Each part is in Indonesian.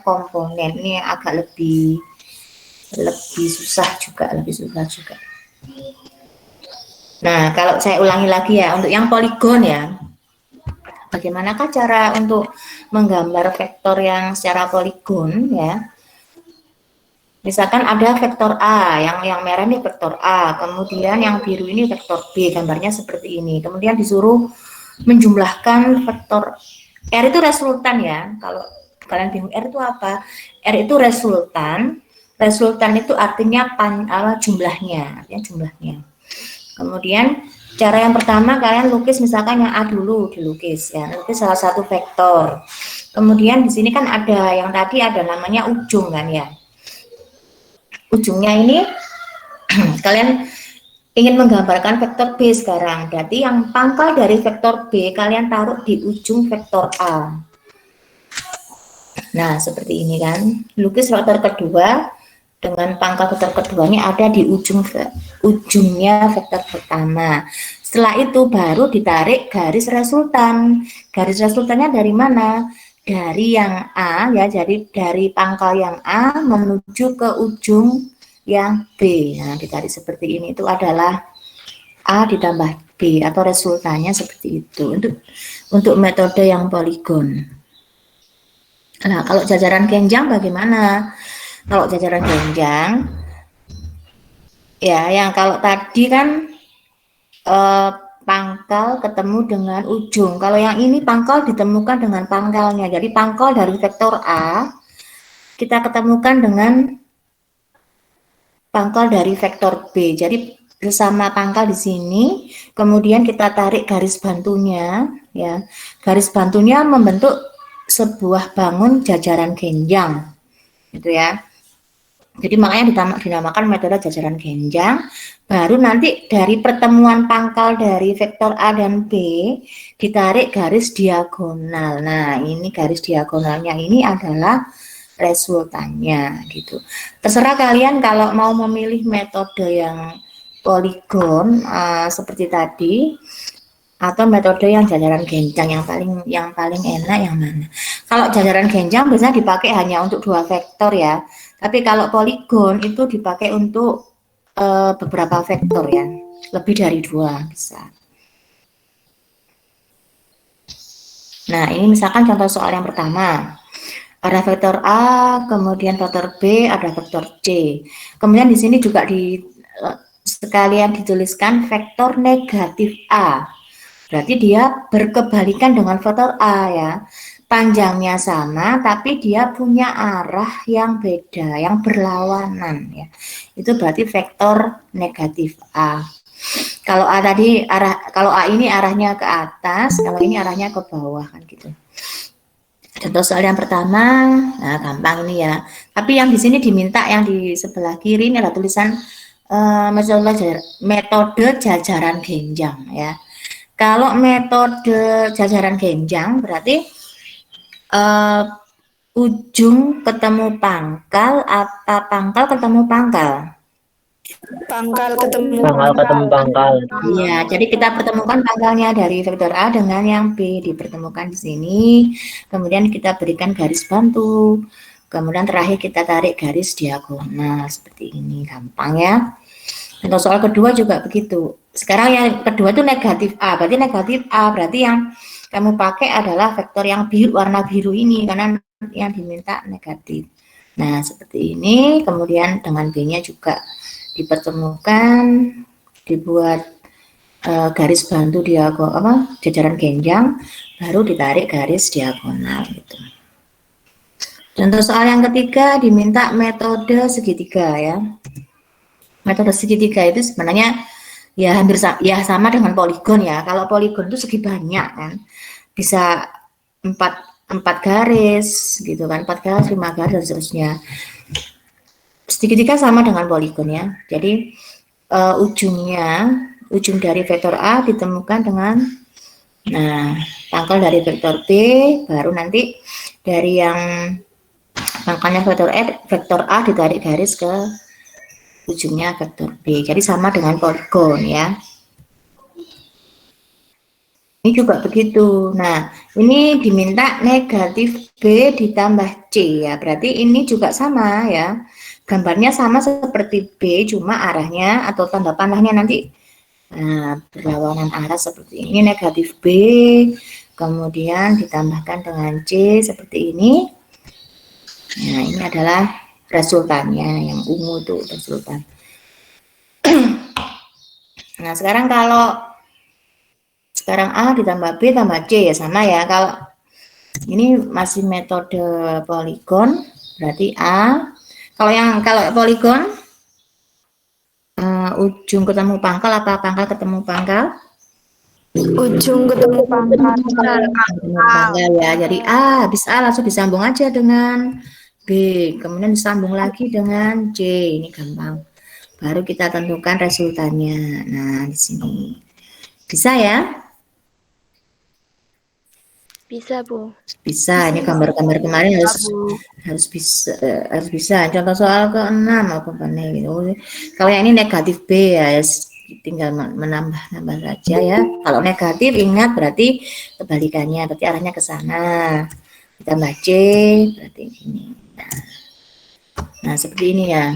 komponen ini agak lebih susah juga, Nah, kalau saya ulangi lagi ya, untuk yang poligon ya, bagaimanakah cara untuk menggambar vektor yang secara poligon ya? Misalkan ada vektor A, yang merah ini vektor A, kemudian yang biru ini vektor B, gambarnya seperti ini. Kemudian disuruh menjumlahkan vektor R itu resultan ya. Kalau kalian bingung R itu apa? R itu resultan. Resultan itu artinya jumlahnya, Kemudian cara yang pertama kalian lukis misalkan yang A dulu dilukis ya, lukis salah satu vektor. Kemudian di sini kan ada yang tadi ada namanya ujung kan ya. Ujungnya ini kalian ingin menggambarkan vektor B sekarang. Berarti yang pangkal dari vektor B kalian taruh di ujung vektor A. Nah, seperti ini kan. Lukis vektor kedua dengan pangkal vektor keduanya ada di ujungnya vektor pertama. Setelah itu baru ditarik garis resultan. Garis resultannya dari mana? Dari yang A ya, jadi dari pangkal yang A menuju ke ujung yang B. Nah, ditarik seperti ini itu adalah A ditambah B atau resultannya seperti itu untuk metode yang poligon. Nah, kalau jajaran genjang bagaimana? Kalau jajaran genjang, ya yang kalau tadi kan pangkal ketemu dengan ujung. Kalau yang ini pangkal ditemukan dengan pangkalnya. Jadi pangkal dari vektor A kita ketemukan dengan pangkal dari vektor B. Jadi bersama pangkal di sini, kemudian kita tarik garis bantunya, ya. Garis bantunya membentuk sebuah bangun jajaran genjang, gitu ya. Jadi makanya dinamakan metode jajaran genjang. Baru nanti dari pertemuan pangkal dari vektor A dan B ditarik garis diagonal. Nah, ini garis diagonalnya ini adalah resultannya gitu. Terserah kalian kalau mau memilih metode yang poligon seperti tadi atau metode yang jajaran genjang yang paling enak yang mana. Kalau jajaran genjang biasanya dipakai hanya untuk 2 vektor ya. Tapi kalau poligon itu dipakai untuk beberapa vektor ya, lebih dari 2 bisa. Nah, ini misalkan contoh soal yang pertama. Ada vektor A, kemudian vektor B, ada vektor C. Kemudian di sini juga sekalian dituliskan vektor negatif A. Berarti dia berkebalikan dengan vektor A ya. Panjangnya sama, tapi dia punya arah yang beda, yang berlawanan ya. Itu berarti vektor negatif A. Kalau A tadi kalau A ini arahnya ke atas, kalau ini arahnya ke bawah kan gitu. Contoh soal yang pertama, nah gampang ini ya. Tapi yang di sini diminta yang di sebelah kiri ini adalah tulisan metode jajaran genjang ya. Kalau metode jajaran genjang berarti ujung ketemu pangkal atau pangkal ketemu pangkal. Pangkal ketemu pangkal. Iya, jadi kita pertemukan pangkalnya dari vektor A dengan yang B dipertemukan di sini. Kemudian kita berikan garis bantu. Kemudian terakhir kita tarik garis diagonal seperti ini, gampang ya. Untuk soal kedua juga begitu. Sekarang yang kedua itu negatif A, berarti negatif A berarti yang kamu pakai adalah vektor yang biru, warna biru ini karena yang diminta negatif. Nah, seperti ini. Kemudian dengan B-nya juga dipertemukan, dibuat garis bantu jajaran genjang, baru ditarik garis diagonal gitu. Contoh soal yang ketiga diminta metode segitiga ya. Metode segitiga itu sebenarnya ya hampir sama dengan poligon ya. Kalau poligon itu segi banyak kan, bisa 4 garis gitu kan, 4 garis, 5 garis dan seterusnya. Segitiga sama dengan poligon ya. Jadi ujung dari vektor A ditemukan dengan pangkal dari vektor B, baru nanti dari yang pangkalnya vektor A ditarik garis ke ujungnya vektor B. Jadi sama dengan poligon ya. Ini juga begitu. Nah, ini diminta negatif B ditambah C ya. Berarti ini juga sama ya. Gambarnya sama seperti B, cuma arahnya atau tanda panahnya nanti berlawanan arah seperti ini. Negatif B, kemudian ditambahkan dengan C seperti ini. Nah, ini adalah resultannya. Yang ungu itu resultan. Nah, sekarang kalau sekarang A ditambah B tambah C ya sama ya. Kalau ini masih metode poligon, berarti A. Kalau poligon ujung ketemu pangkal apa pangkal ketemu pangkal? Ujung ketemu pangkal. Ya. Jadi A, habis A langsung disambung aja dengan B, kemudian disambung lagi dengan C. Ini gampang. Baru kita tentukan resultannya. Nah, di sini. Bisa ya? Bisa, Bu. Bisa. Ini gambar-gambar kemarin harus bisa. Contoh soal ke-6 apa nih gitu. Kalau yang ini negatif B ya, tinggal menambah saja ya. Kalau negatif ingat berarti kebalikannya, berarti arahnya ke sana. Ditambah C berarti ini. Nah, seperti ini ya.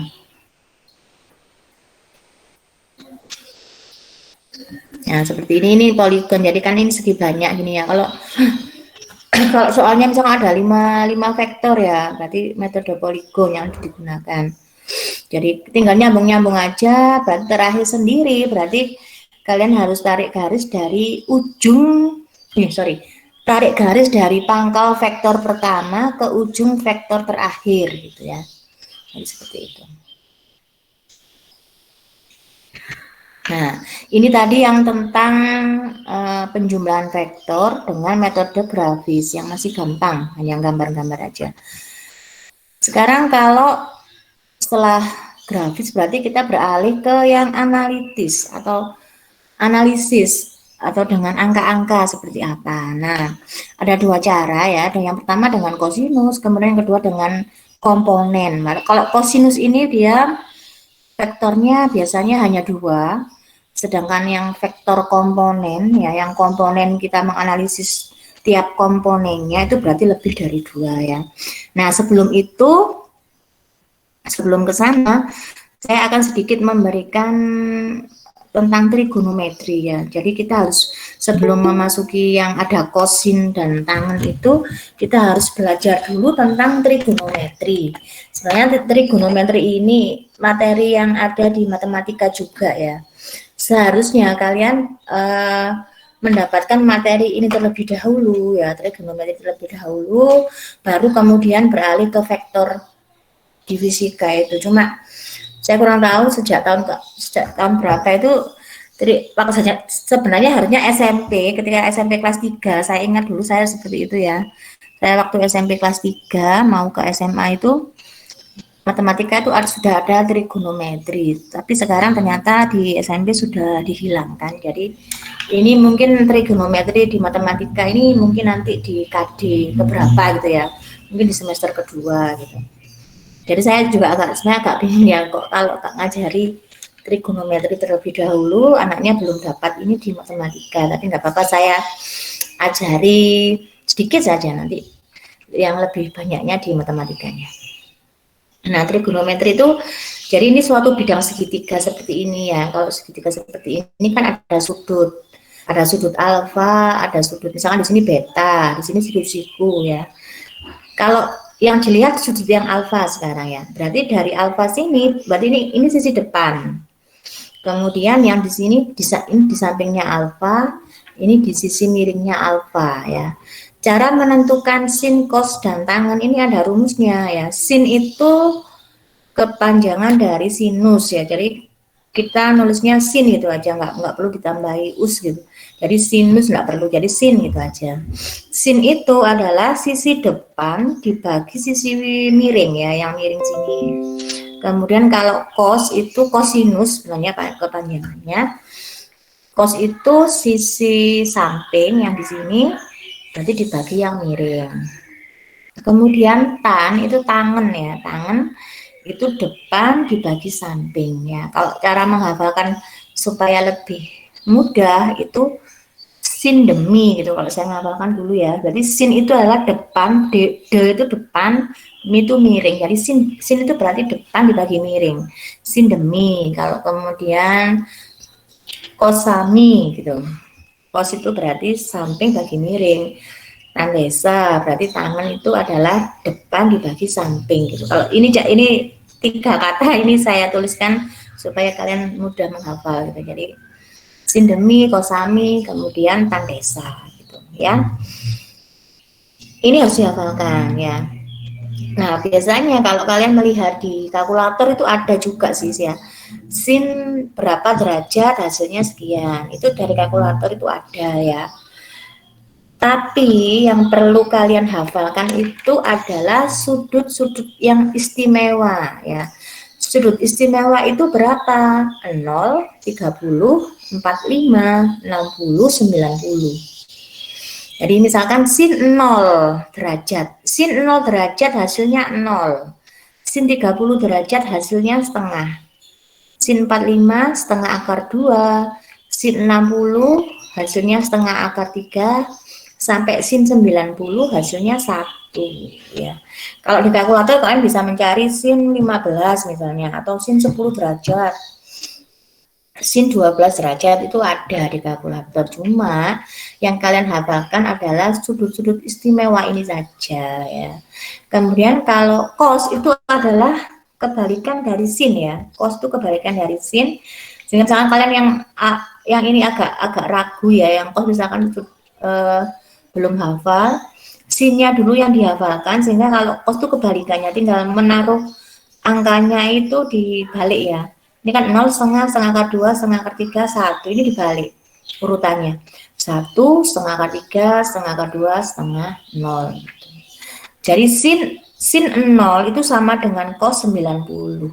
Nah, seperti ini poligon. Jadi kan ini segi banyak gini ya. Kalau soalnya misalnya ada 5 vektor ya, berarti metode poligon yang digunakan. Jadi tinggal nyambung-nyambung aja, berarti terakhir sendiri, berarti kalian harus tarik garis dari tarik garis dari pangkal vektor pertama ke ujung vektor terakhir gitu ya. Jadi seperti itu. Nah, ini tadi yang tentang penjumlahan vektor dengan metode grafis yang masih gampang, hanya gambar-gambar aja. Sekarang kalau setelah grafis berarti kita beralih ke yang analisis atau dengan angka-angka seperti apa. Nah, ada 2 cara ya. Ada yang pertama dengan kosinus, kemudian yang kedua dengan komponen. Kalau kosinus ini dia vektornya biasanya hanya 2, sedangkan yang vektor komponen ya, yang komponen kita menganalisis tiap komponennya itu berarti lebih dari 2 ya. Nah, sebelum ke sana saya akan sedikit memberikan tentang trigonometri ya. Jadi kita harus sebelum memasuki yang ada kosin dan tangen itu, kita harus belajar dulu tentang trigonometri. Sebenarnya trigonometri ini materi yang ada di matematika juga ya. Seharusnya kalian mendapatkan materi ini terlebih dahulu ya, trigonometri terlebih dahulu, baru kemudian beralih ke vektor di fisika itu. Cuma saya kurang tahu sejak tahun berapa itu. Jadi sebenarnya harusnya SMP, ketika SMP kelas 3, saya ingat dulu saya seperti itu ya. Saya waktu SMP kelas 3 mau ke SMA itu matematika itu sudah ada trigonometri, tapi sekarang ternyata di SMP sudah dihilangkan. Jadi ini mungkin trigonometri di matematika ini mungkin nanti di KD keberapa gitu ya, mungkin di semester kedua gitu. Jadi saya juga sebenarnya agak bingung ya, kok kalau ngajari trigonometri terlebih dahulu anaknya belum dapat ini di matematika. Tapi nggak apa-apa, saya ajari sedikit saja, nanti yang lebih banyaknya di matematikanya. Nah, trigonometri itu jadi ini suatu bidang segitiga seperti ini ya. Kalau segitiga seperti ini kan ada sudut alfa, ada sudut misalkan di sini beta, di sini sudut siku ya. Kalau yang dilihat sudut yang alfa sekarang ya, berarti dari alfa sini, berarti ini sisi depan. Kemudian yang di sini ini di sampingnya alfa, ini di sisi miringnya alfa ya. Cara menentukan sin, cos, dan tangen ini ada rumusnya ya. Sin itu kepanjangan dari sinus ya. Jadi kita nulisnya sin gitu aja, nggak perlu ditambahi us gitu. Jadi sinus nggak perlu, jadi sin gitu aja. Sin itu adalah sisi depan dibagi sisi miring ya, yang miring sini. Kemudian kalau cos itu kosinus sebenarnya kepanjangannya. Cos itu sisi samping yang di sini, berarti dibagi yang miring. Kemudian tan itu tangen ya, tangen itu depan dibagi samping ya. Kalau cara menghafalkan supaya lebih mudah itu sin demi gitu kalau saya ngapalkan dulu ya. Berarti sin itu adalah depan, de itu depan, mi itu miring. Jadi sin itu berarti depan dibagi miring. Sin demi. Kalau kemudian kosami gitu. Kos itu berarti samping bagi miring. Tandesa berarti tangan itu adalah depan dibagi samping gitu. Kalau ini 3 kata ini saya tuliskan supaya kalian mudah menghafal gitu. Jadi sindemi, kosami, kemudian tandesa gitu ya. Ini harus dihafalkan ya. Nah, biasanya kalau kalian melihat di kalkulator itu ada juga sih ya. Sin berapa derajat hasilnya sekian. Itu dari kalkulator itu ada ya. Tapi yang perlu kalian hafalkan itu adalah sudut-sudut yang istimewa ya. Sudut istimewa itu berapa? 0, 30, 45, 60, 90. Jadi misalkan sin 0 derajat. Sin 0 derajat hasilnya 0. Sin 30 derajat hasilnya setengah. Sin 45 setengah akar 2. Sin 60 hasilnya setengah akar 3. Sampai sin 90 hasilnya 1 ya. Kalau di kalkulator kalian bisa mencari sin 15 misalnya atau sin 10 derajat. Sin 12 derajat itu ada di kalkulator. Cuma yang kalian hafalkan adalah sudut-sudut istimewa ini saja ya. Kemudian kalau cos itu adalah kebalikan dari sin ya. Cos itu kebalikan dari sin. Sehingga misalkan kalian yang ini agak ragu ya, yang cos misalkan belum hafal, sinnya dulu yang dihafalkan, sehingga kalau cos itu kebalikannya, tinggal menaruh angkanya itu dibalik ya. Ini kan 0, setengah, setengah akar 2, setengah akar 3, 1, ini dibalik urutannya. 1, setengah akar 3, setengah akar 2, setengah 0. Jadi sin 0 itu sama dengan cos 90.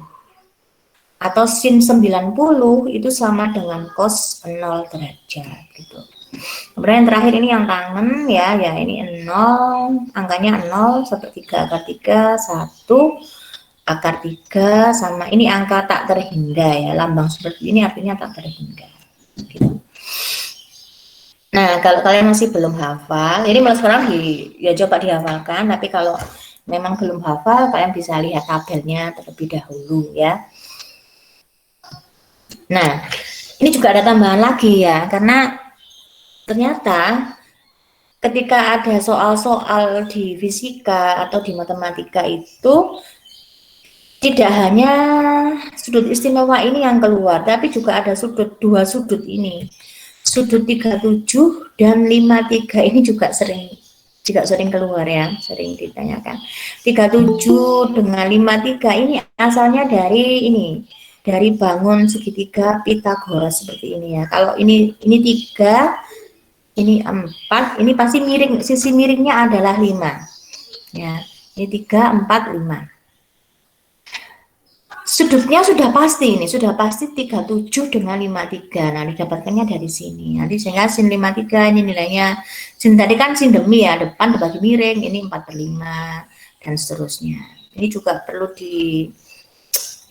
Atau sin 90 itu sama dengan cos 0 derajat gitu. Kemudian yang terakhir ini yang tangan ya ini 0, angkanya 0, 1/3 akar 3, 1 akar 3 sama ini angka tak terhingga ya, lambang seperti ini artinya tak terhingga. Gitu. Nah, kalau kalian masih belum hafal, ini mulai sekarang ya coba dihafalkan, tapi kalau memang belum hafal, kalian bisa lihat tabelnya terlebih dahulu ya. Nah, ini juga ada tambahan lagi ya, karena ternyata ketika ada soal-soal di fisika atau di matematika itu tidak hanya sudut istimewa ini yang keluar, tapi juga ada dua sudut ini. Sudut 37 dan 53 ini juga sering keluar ya, sering ditanyakan. 37 dengan 53 ini asalnya dari bangun segitiga Pitagoras seperti ini ya. Kalau ini 3, ini 4, ini pasti miring, sisi miringnya adalah 5. Ya, ini 3, 4, 5. Sudutnya sudah pasti 37 dengan 53. Nah, didapatkannya dari sini. Nanti sehingga sin 53 ini nilainya, sin tadi kan sin demi ya, depan dibagi miring, ini 4/5 dan seterusnya. Ini juga perlu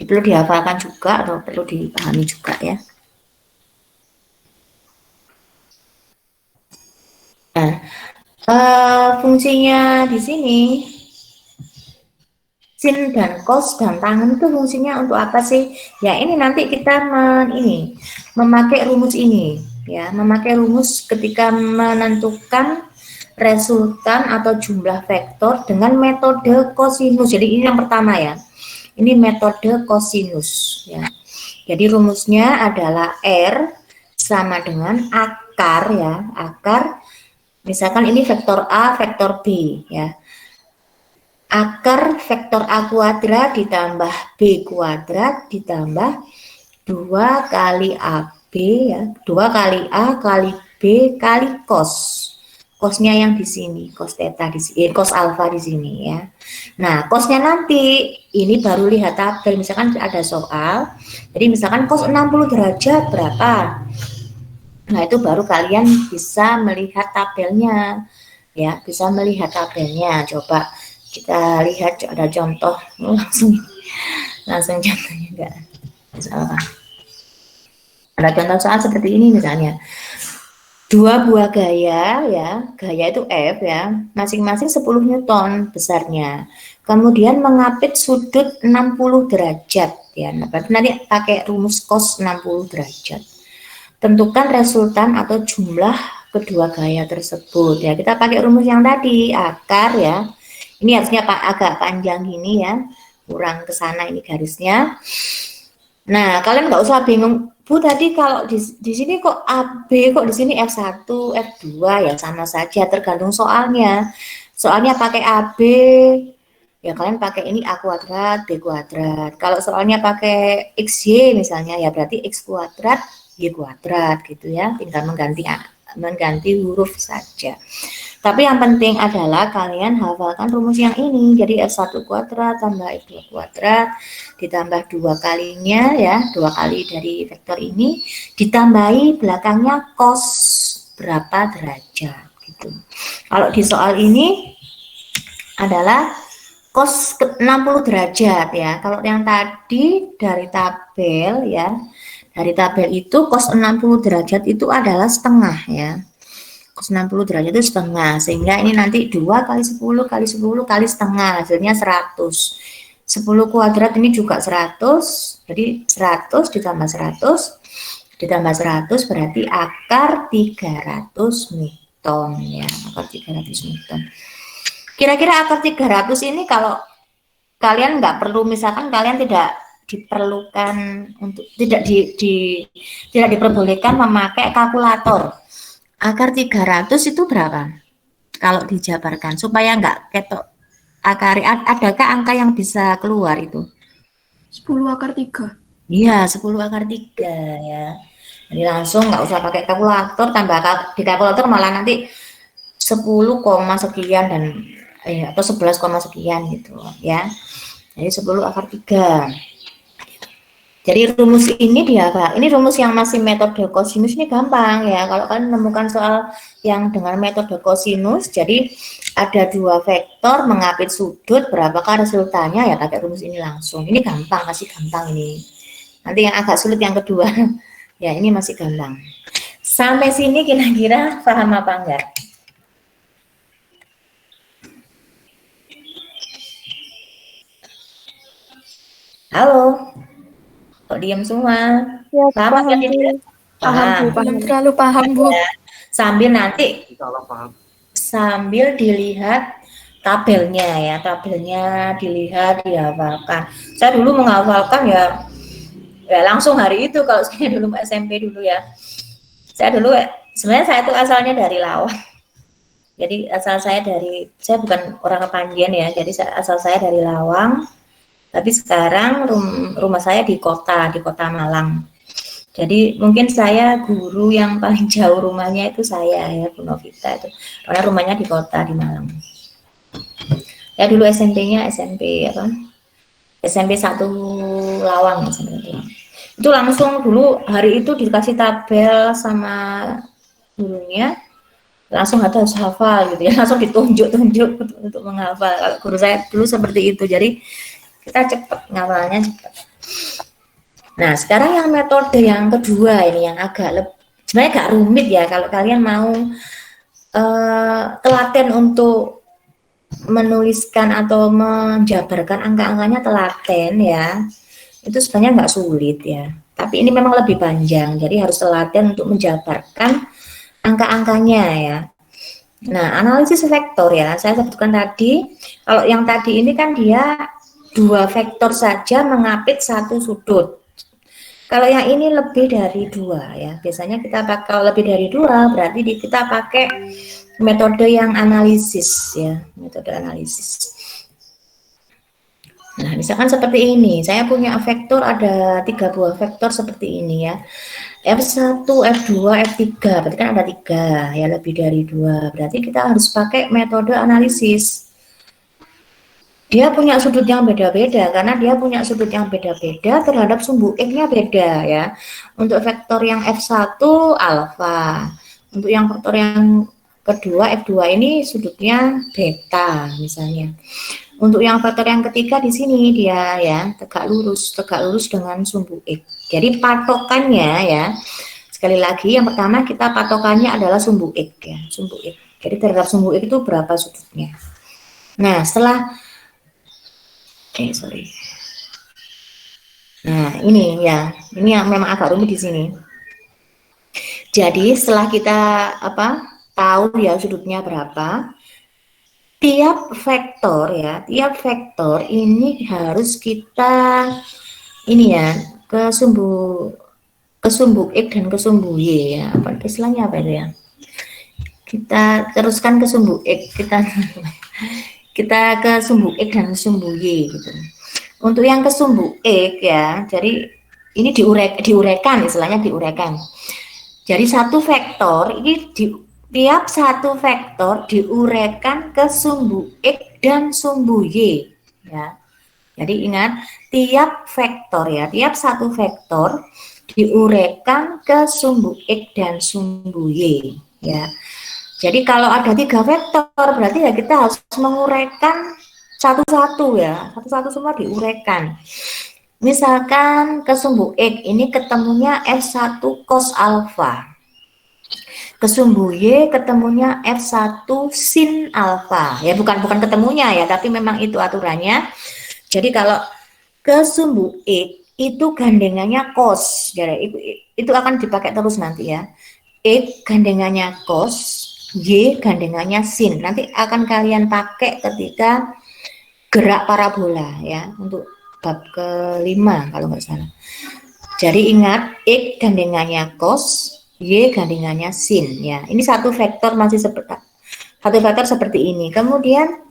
dihafalkan juga atau perlu dipahami juga ya. Nah, fungsinya di sini sin dan cos dan tangan itu fungsinya untuk apa sih? Ya ini nanti kita memakai rumus ini ya, memakai rumus ketika menentukan resultan atau jumlah vektor dengan metode kosinus. Jadi ini yang pertama ya. Ini metode kosinus ya. Jadi rumusnya adalah R sama dengan akar ya, akar misalkan ini vektor A, vektor B ya. Akar vektor A kuadrat ditambah B kuadrat ditambah 2 kali AB ya, 2 kali A kali B kali cos. Cosnya yang di sini, cos theta di sini, cos alfa di sini ya. Nah, cosnya nanti ini baru lihat tabel, misalkan ada soal. Jadi misalkan cos 60 derajat berapa? Nah, itu baru kalian bisa melihat tabelnya. Ya, bisa melihat tabelnya. Coba kita lihat ada contoh langsung contohnya enggak ada contoh soal seperti ini misalnya dua buah gaya ya, gaya itu F ya, masing-masing 10 Newton besarnya. Kemudian mengapit sudut 60 derajat ya. Nah, berarti nanti pakai rumus cos 60 derajat. Tentukan resultan atau jumlah kedua gaya tersebut ya. Kita pakai rumus yang tadi, akar ya. Ini harusnya agak panjang gini ya. Kurang ke sana ini garisnya. Nah, kalian nggak usah bingung, Bu, tadi kalau di sini kok AB, kok di sini F1, F2 ya sama saja, tergantung soalnya. Soalnya pakai AB, ya kalian pakai ini A kuadrat, B kuadrat. Kalau soalnya pakai XY misalnya, ya berarti X kuadrat, Y kuadrat gitu ya, tinggal mengganti huruf saja. Tapi yang penting adalah kalian hafalkan rumus yang ini. Jadi F1 kuadrat tambah F2 kuadrat ditambah 2 kalinya ya, 2 kali dari vektor ini ditambahi belakangnya cos berapa derajat gitu. Kalau di soal ini adalah cos 60 derajat ya. Kalau yang tadi dari tabel ya, dari tabel itu cos 60 derajat itu adalah setengah ya. Cos 60 derajat itu setengah, sehingga ini nanti 2 kali 10 kali 10 kali setengah, hasilnya 100. 10 kuadrat ini juga 100, jadi 100 ditambah 100 ditambah 100 berarti akar 300 Newton ya, akar 300 Newton. Kira-kira akar 300 ini kalau kalian nggak perlu, misalkan kalian tidak diperlukan untuk tidak diperbolehkan memakai kalkulator. Akar 300 itu berapa? Kalau dijabarkan supaya nggak ketok akar, adakah angka yang bisa keluar itu? 10 akar 3. Iya, 10 akar 3 ya. Jadi langsung nggak usah pakai kalkulator, tambah di kalkulator malah nanti 10, sekian dan atau 11, sekian gitu ya. Jadi 10 akar 3. Jadi rumus ini ini rumus yang masih metode kosinus ini gampang ya. Kalau kalian menemukan soal yang dengan metode kosinus, jadi ada dua vektor mengapit sudut, berapakah resultannya ya pakai rumus ini langsung. Ini gampang, masih gampang ini. Nanti yang agak sulit yang kedua, ya ini masih gampang. Sampai sini kira-kira paham apa enggak? Halo? Kok diam semua? Ya, Paham paham, ya? Bu. Paham, Bu. Paham. Terlalu paham, Bu. Ya. Sambil dilihat tabelnya ya, tabelnya dilihat, dihafalkan. Saya dulu menghafalkan ya langsung hari itu kalau saya dulu SMP dulu ya. Saya dulu sebenarnya saya itu asalnya dari Lawang. Jadi saya bukan orang Kepanjen ya, jadi asal saya dari Lawang. Tapi sekarang rumah saya di kota Malang. Jadi mungkin saya guru yang paling jauh rumahnya itu saya ya, Bu Novita itu. Karena rumahnya di kota di Malang. Ya dulu SMP-nya SMP 1 Lawang, SMP 1 Lawang. Itu langsung dulu hari itu dikasih tabel sama gurunya, langsung harus hafal gitu ya, langsung ditunjuk-tunjuk untuk menghafal. Kalau guru saya dulu seperti itu, jadi kita cepat ngafalnya cepat. Nah sekarang yang metode yang kedua ini yang sebenarnya agak rumit ya, kalau kalian mau telaten untuk menuliskan atau menjabarkan angka-angkanya telaten ya, itu sebenarnya nggak sulit ya, tapi ini memang lebih panjang, jadi harus telaten untuk menjabarkan angka-angkanya ya. Nah analisis vektor ya, saya sebutkan tadi, kalau yang tadi ini kan dia dua vektor saja mengapit satu sudut. Kalau yang ini lebih dari 2 ya, biasanya kita pakai, kalau lebih dari 2 berarti kita pakai metode yang analisis ya, metode analisis. Nah, misalkan seperti ini, saya punya vektor ada 3 buah vektor seperti ini ya. F1, F2, F3, berarti kan ada 3 ya, lebih dari 2. Berarti kita harus pakai metode analisis. Dia punya sudut yang beda-beda, karena dia punya sudut yang beda-beda terhadap sumbu X-nya beda ya. Untuk vektor yang F1 alfa, untuk yang vektor yang kedua F2 ini sudutnya beta misalnya. Untuk yang vektor yang ketiga di sini dia ya tegak lurus dengan sumbu X. Jadi patokannya ya, Sekali lagi, yang pertama kita patokannya adalah sumbu X ya, sumbu X. Jadi terhadap sumbu X itu berapa sudutnya. Nah, setelah sorry. Nah, ini ya, ini yang memang agak rumit di sini. Jadi setelah kita tahu ya sudutnya berapa, tiap vektor ya, tiap vektor ini harus kita ini ya ke sumbu X dan ke sumbu Y ya. Apa istilahnya apa itu ya? Kita teruskan ke sumbu X, kita ke sumbu X dan sumbu Y gitu. Untuk yang ke sumbu X ya, jadi ini diuraikan istilahnya diuraikan. Jadi satu vektor ini tiap satu vektor diuraikan ke sumbu X dan sumbu Y ya. Jadi ingat tiap vektor ya, tiap satu vektor diuraikan ke sumbu X dan sumbu Y ya. Jadi kalau ada 3 vektor berarti ya kita harus menguraikan satu-satu ya, satu-satu semua diuraikan. Misalkan ke sumbu X ini ketemunya F1 cos alfa. Ke sumbu Y ketemunya F1 sin alfa. Ya bukan ketemunya ya, tapi memang itu aturannya. Jadi kalau ke sumbu X itu gandengannya cos. Jadi itu akan dipakai terus nanti ya. X gandengannya cos, Y gandengannya sin. Nanti akan kalian pakai ketika gerak parabola ya, untuk bab kelima kalau nggak salah. Jadi ingat X gandengannya cos, Y gandengannya sin ya. Ini satu vektor masih seperti ini. Kemudian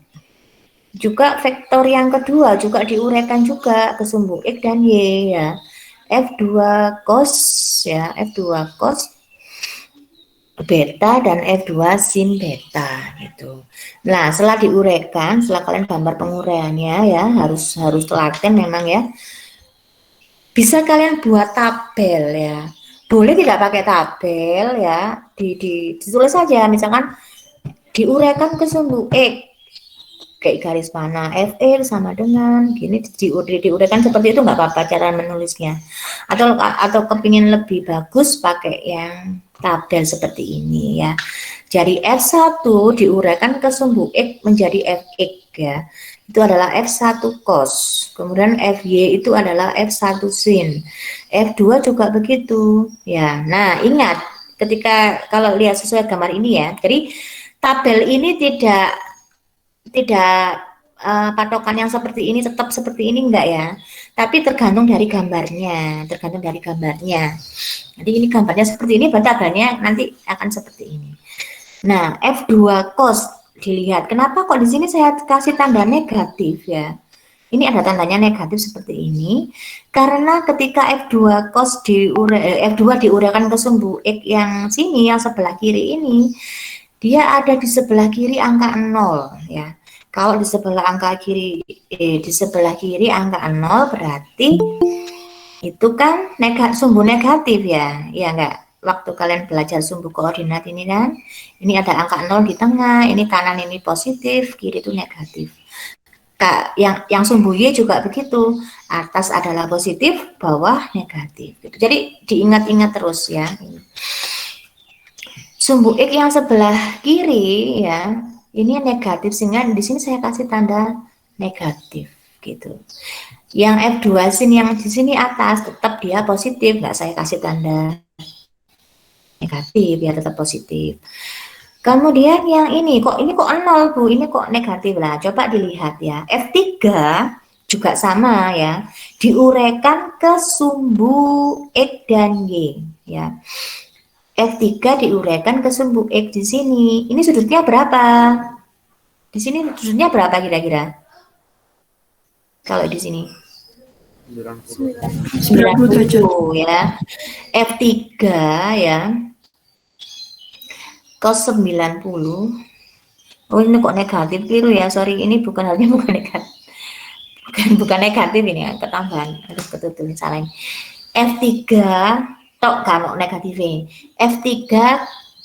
juga vektor yang kedua juga diuraikan juga ke sumbu X dan Y ya. F2 cos ya, F2 cos beta dan F2 sin beta gitu. Nah, setelah diuraikan, setelah kalian gambar penguraiannya ya, harus telaten memang ya. Bisa kalian buat tabel ya. Boleh tidak pakai tabel ya, ditulis saja misalkan diuraikan ke sumbu X kayak garis panah FE sama dengan gini diuraikan seperti itu nggak apa-apa cara menulisnya, atau kepingin lebih bagus pakai yang tabel seperti ini ya. Jadi F1 diuraikan ke sumbu X menjadi Fx ya, itu adalah F1 cos, kemudian Fy itu adalah F1 sin, F2 juga begitu ya. Nah ingat ketika kalau lihat sesuai gambar ini ya, jadi tabel ini tidak patokan yang seperti ini tetap seperti ini enggak ya, tapi tergantung dari gambarnya, Jadi ini gambarnya seperti ini, berarti tabelnya nanti akan seperti ini. Nah F2 cos dilihat, kenapa kok di sini saya kasih tanda negatif ya? Ini ada tandanya negatif seperti ini karena ketika F2 cos F2 diuraikan ke sumbu X yang sini, yang sebelah kiri ini, dia ada di sebelah kiri angka 0 ya. Kalau di sebelah kiri angka 0 berarti itu kan sumbu negatif ya. Ya enggak? Waktu kalian belajar sumbu koordinat ini kan, ini ada angka 0 di tengah, ini kanan ini positif, kiri itu negatif. Yang sumbu Y juga begitu, atas adalah positif, bawah negatif. Jadi diingat-ingat terus ya. Sumbu X yang sebelah kiri ya, ini negatif, sehingga di sini saya kasih tanda negatif gitu. Yang F2 sin yang di sini atas tetap dia positif, nggak saya kasih tanda negatif, biar tetap positif. Kemudian yang ini kok 0 Bu, ini kok negatif lah. Coba dilihat ya, F3 juga sama ya, diuraikan ke sumbu X dan Y ya. F3 diuraikan ke sumbu X di sini. Ini sudutnya berapa? Di sini sudutnya berapa kira-kira? Kalau di sini 90 ya. F3 ya. Cos 90. Oh, ini kok negatif keliru ya. Sorry, ini bukan negatif. Bukan negatif ini ya, ketambahan. Harus betul-betul salah. F3 tok kalau negatifnya. F3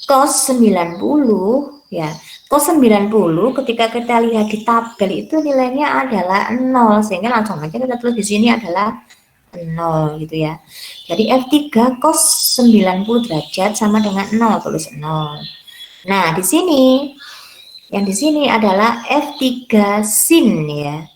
cos 90 ya. Cos 90 ketika kita lihat di tabel itu nilainya adalah 0, sehingga langsung aja kita tulis di sini adalah 0 gitu ya. Jadi F3 cos 90 derajat sama dengan 0, tulis 0. Nah, di sini yang di sini adalah F3 sin ya.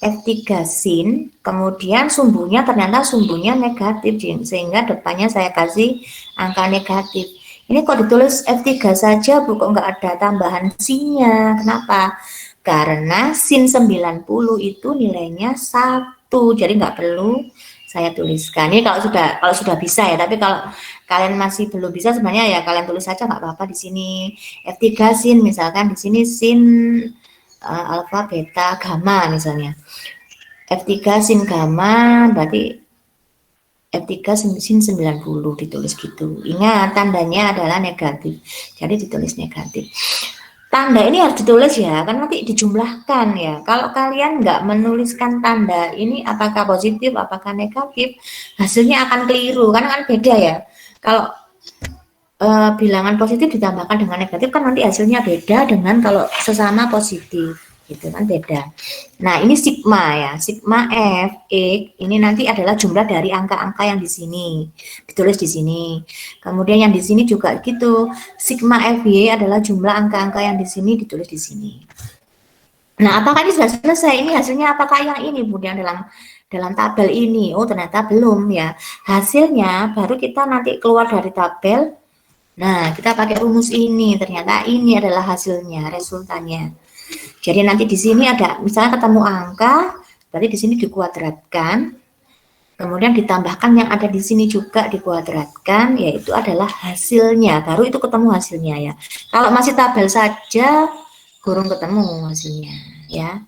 F3 sin, kemudian sumbunya ternyata sumbunya negatif, sehingga depannya saya kasih angka negatif. Ini kok ditulis F3 saja, Bu, kok nggak ada tambahan sinnya. Kenapa? Karena sin 90 itu nilainya 1, jadi nggak perlu saya tuliskan. Ini kalau sudah bisa ya, tapi kalau kalian masih belum bisa sebenarnya ya kalian tulis saja nggak apa-apa di sini. F3 sin, misalkan di sini sin alfa, beta, gamma misalnya. F3 sin gamma berarti F3 sin 90 ditulis gitu. Ingat tandanya adalah negatif. Jadi ditulis negatif. Tanda ini harus ditulis ya, kan nanti dijumlahkan ya. Kalau kalian nggak menuliskan tanda ini apakah positif, apakah negatif, hasilnya akan keliru, karena kan beda ya. Kalau bilangan positif ditambahkan dengan negatif kan nanti hasilnya beda dengan kalau sesama positif, gitu kan beda. Nah ini sigma ya, sigma F, X, ini nanti adalah jumlah dari angka-angka yang di sini, ditulis di sini. Kemudian yang di sini juga gitu, sigma F, Y adalah jumlah angka-angka yang di sini, ditulis di sini. Nah apakah ini sudah selesai? Ini hasilnya apakah yang ini, Bu, yang dalam tabel ini? Oh ternyata belum ya. Hasilnya baru kita nanti keluar dari tabel. Nah, kita pakai rumus ini, ternyata ini adalah hasilnya, resultannya. Jadi nanti di sini ada, misalnya ketemu angka, berarti di sini dikuadratkan, kemudian ditambahkan yang ada di sini juga dikuadratkan, yaitu adalah hasilnya, baru itu ketemu hasilnya ya. Kalau masih tabel saja, kurang ketemu hasilnya ya.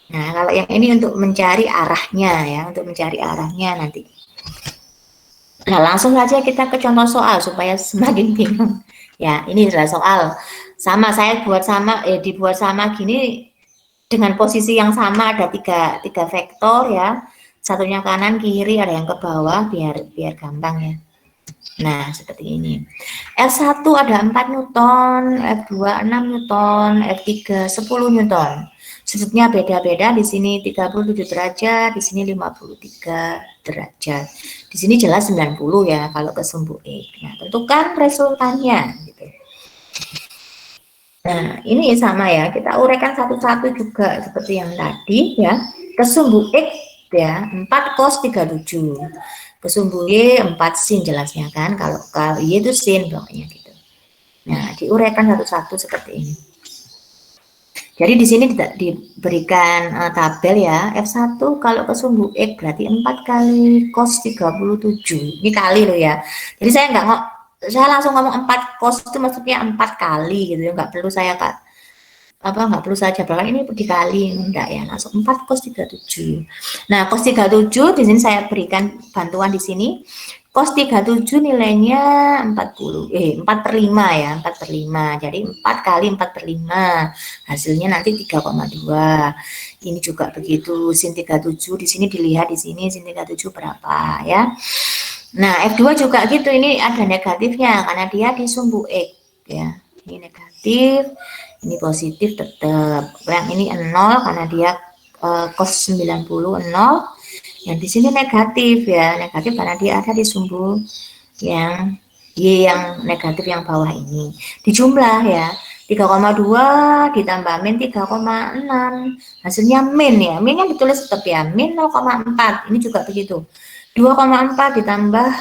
Nah, kalau yang ini untuk mencari arahnya ya, untuk mencari arahnya nanti. Nah, langsung saja kita ke contoh soal supaya semakin bingung. Ya, ini adalah soal. Sama saya dibuat sama gini dengan posisi yang sama, ada tiga vektor ya. Satunya kanan, kiri, ada yang ke bawah biar gampang ya. Nah, seperti ini. F1 ada 4 Newton, F2 6 Newton, F3 10 Newton. Sudutnya beda-beda, di sini 37 derajat, di sini 53 derajat. Di sini jelas 90 ya kalau ke sumbu X. Nah, tentukan resultannya gitu. Nah, ini sama ya, kita uraikan satu-satu juga seperti yang tadi ya. Ke sumbu X ya, 4 cos 37. Ke sumbu Y 4 sin jelasnya kan, kalau Y itu sin pokoknya gitu. Nah, diuraikan satu-satu seperti ini. Jadi di sini diberikan tabel ya, F1 kalau ke sumbu X berarti 4 kali cos 37. Ini kali loh ya. Jadi saya langsung ngomong 4 cos itu maksudnya 4 kali gitu ya, nggak perlu saya nggak perlu saya jabarkan ini dikali, enggak ya, langsung 4 cos 37. Nah, cos 37 di sini saya berikan bantuan di sini. Cos 37 nilainya 4/5 ya, 4/5. Jadi 4 kali 4/5. Hasilnya nanti 3,2. Ini juga begitu, sin 37 di sini dilihat di sini sin 37 berapa ya. Nah, F2 juga gitu, ini ada negatifnya karena dia di sumbu X ya. Ini negatif, ini positif tetap. Yang ini 0 karena dia cos 90 0. Yang di sini negatif ya, negatif karena dia ada di sumbu yang Y yang negatif yang bawah ini. Dijumlah ya, 3,2 ditambah min 3,6. Hasilnya min ya, minnya ditulis tetap ya, min 0,4. Ini juga begitu. 2,4 ditambah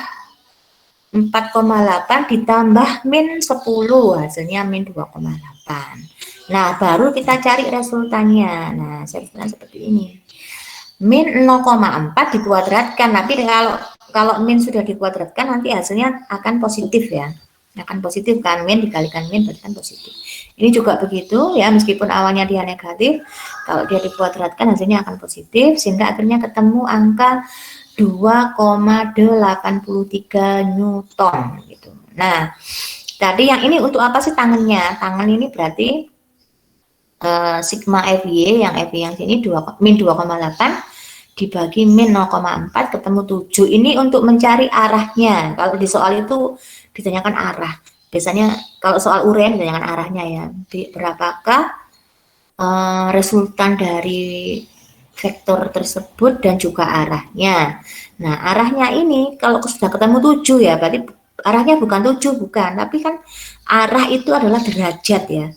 4,8 ditambah min 10, hasilnya min 2,8. Nah, baru kita cari resultannya. Nah, resultannya seperti ini. Min 0,4 dikuadratkan, tapi kalau min sudah dikuadratkan nanti hasilnya akan positif ya, akan positif kan, min dikalikan min berarti kan positif. Ini juga begitu ya, meskipun awalnya dia negatif, kalau dia dikuadratkan hasilnya akan positif, sehingga akhirnya ketemu angka 2,83 Newton gitu. Nah, tadi yang ini untuk apa sih tangannya? Tangan ini berarti sigma FY, yang FY yang sini min 2,8 dibagi min 0,4 ketemu 7. Ini untuk mencari arahnya. Kalau di soal itu ditanyakan arah. Biasanya kalau soal uraian ditanyakan arahnya ya. Berapakah resultan dari vektor tersebut dan juga arahnya. Nah, arahnya ini kalau sudah ketemu 7 ya, berarti arahnya bukan 7, bukan, tapi kan arah itu adalah derajat ya.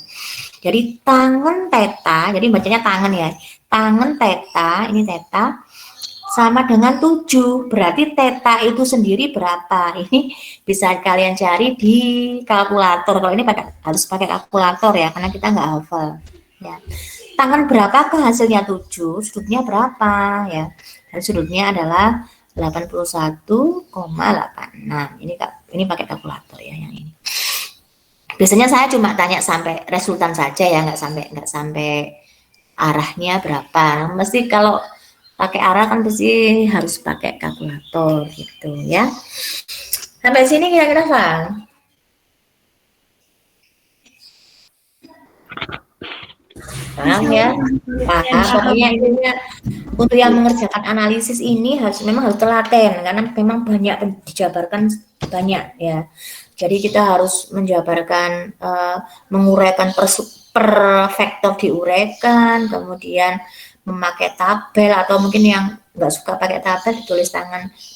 Jadi tangen theta, jadi bacanya tangen ya. Tangen theta, ini theta sama dengan 7. Berarti theta itu sendiri berapa? Ini bisa kalian cari di kalkulator. Kalau ini harus pakai kalkulator ya, karena kita nggak hafal. Ya. Tangan berapakah hasilnya 7? Sudutnya berapa ya? Dan sudutnya adalah 81,86. Ini pakai kalkulator ya yang ini. Biasanya saya cuma tanya sampai resultan saja ya, nggak sampai arahnya berapa. Mesti kalau pakai arah kan pasti harus pakai kalkulator gitu ya. Sampai sini kira-kira paham? Paham ya? Paham. Pokoknya intinya untuk yang mengerjakan analisis ini memang harus telaten karena memang banyak dijabarkan banyak ya. Jadi kita harus menjabarkan, menguraikan per vektor diuraikan, kemudian memakai tabel atau mungkin yang nggak suka pakai tabel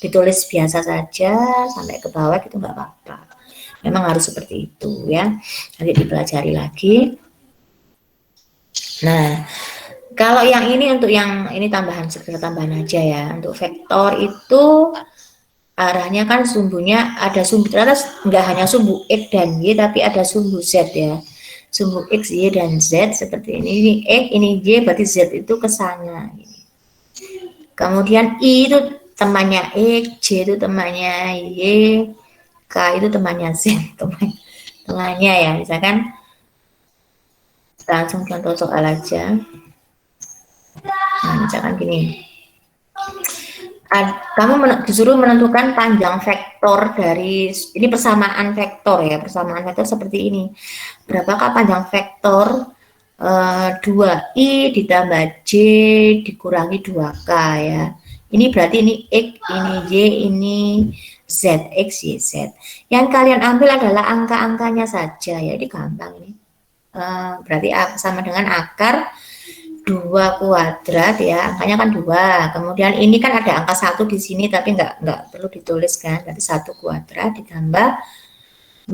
ditulis biasa saja sampai ke bawah itu nggak apa-apa. Memang harus seperti itu ya. Nanti dipelajari lagi. Nah, kalau yang ini untuk yang ini sekedar tambahan aja ya. Untuk vektor itu arahnya kan sumbunya ada sumbu, ternyata nggak hanya sumbu X dan Y, tapi ada sumbu Z ya. Sumbu X, Y, dan Z seperti ini. Ini X, ini Y, berarti Z itu ke sana. Kemudian I itu temannya X, J itu temannya Y, K itu temannya Z, temannya ya. Misalkan langsung contoh soal aja. Nah, misalkan gini. Kamu disuruh menentukan panjang vektor dari ini persamaan vektor ya, persamaan vektor seperti ini. Berapakah panjang vektor 2i ditambah j dikurangi 2k ya. Ini berarti ini x, ini y, ini z, x, y, z. Yang kalian ambil adalah angka-angkanya saja ya, ini gampang ini. Berarti sama dengan akar 2 kuadrat ya, angkanya kan 2. Kemudian ini kan ada angka 1 di sini tapi nggak perlu dituliskan. Berarti 1 kuadrat ditambah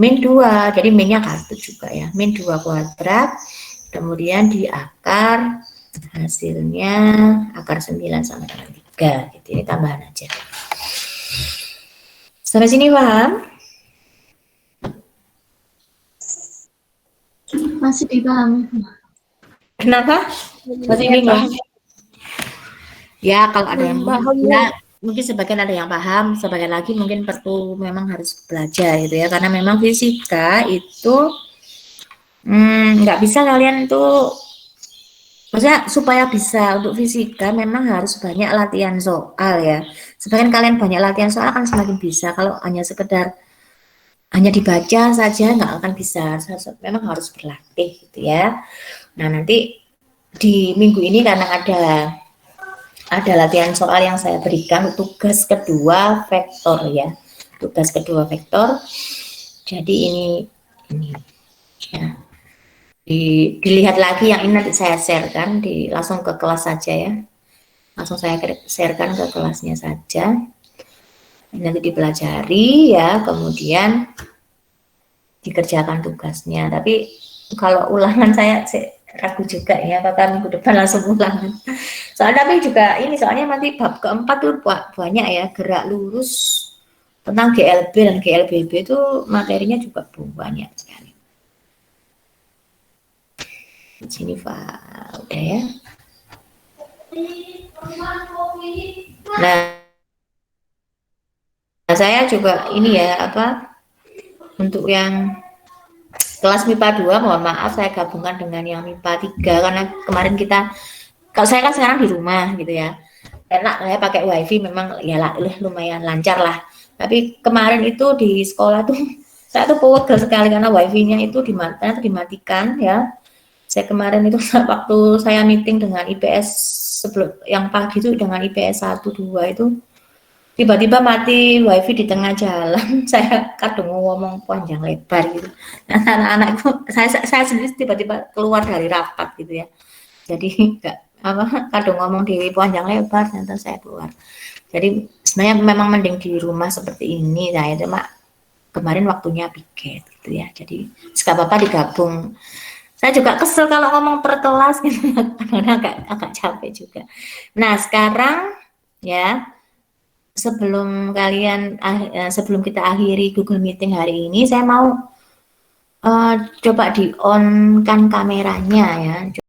min 2. Jadi minnya kartu juga ya. Min 2 kuadrat. Kemudian di akar hasilnya akar 9 sama dengan 3. Gitu. Ini tambahan aja. Sampai sini paham? Masih dipahami. Kenapa? Masih bingung? Ya, kalau ada yang paham, ya, mungkin sebagian ada yang paham, sebagian lagi mungkin perlu memang harus belajar gitu ya, karena memang fisika itu nggak bisa kalian tuh, maksudnya supaya bisa untuk fisika memang harus banyak latihan soal ya. Semakin kalian banyak latihan soal akan semakin bisa. Kalau hanya sekedar hanya dibaca saja nggak akan bisa, memang harus berlatih gitu ya. Nah, nanti di minggu ini karena ada latihan soal yang saya berikan tugas kedua vektor ya. Tugas kedua vektor. Jadi ini ya. Dilihat lagi yang ini nanti saya sharekan langsung ke kelas saja ya. Langsung saya sharekan ke kelasnya saja. Nanti dipelajari ya, kemudian dikerjakan tugasnya. Tapi kalau ulangan saya ragu juga ya, apakah minggu depan langsung ulangan. Soalnya tapi juga ini, soalnya nanti bab keempat tuh banyak ya, gerak lurus tentang GLB dan GLBB itu materinya juga banyak sekali. Di sini Pak, udah ya. Nah, saya juga ini ya untuk yang kelas MIPA 2, mohon maaf saya gabungkan dengan yang MIPA 3 karena kemarin kalau saya kan sekarang di rumah gitu ya, enak saya pakai wifi memang ya lumayan lancar lah, tapi kemarin itu di sekolah tuh saya tuh pegel sekali karena wifi-nya itu dimatikan ya. Saya kemarin itu waktu saya meeting dengan IPS sebelum yang pagi itu dengan IPS 1, 2 itu tiba-tiba mati wifi di tengah jalan. Saya kadang ngomong panjang lebar gitu. Nah, anak-anak itu saya sendiri tiba-tiba keluar dari rapat gitu ya. Jadi kadang ngomong dewi panjang lebar ternyata saya keluar. Jadi sebenarnya memang mending di rumah seperti ini. Nah itu mak kemarin waktunya piket gitu ya. Jadi nggak apa-apa digabung. Saya juga kesel kalau ngomong per kelas gitu, kadang agak capek juga. Nah sekarang ya sebelum kita akhiri Google Meeting hari ini, saya mau coba di on kan kameranya ya.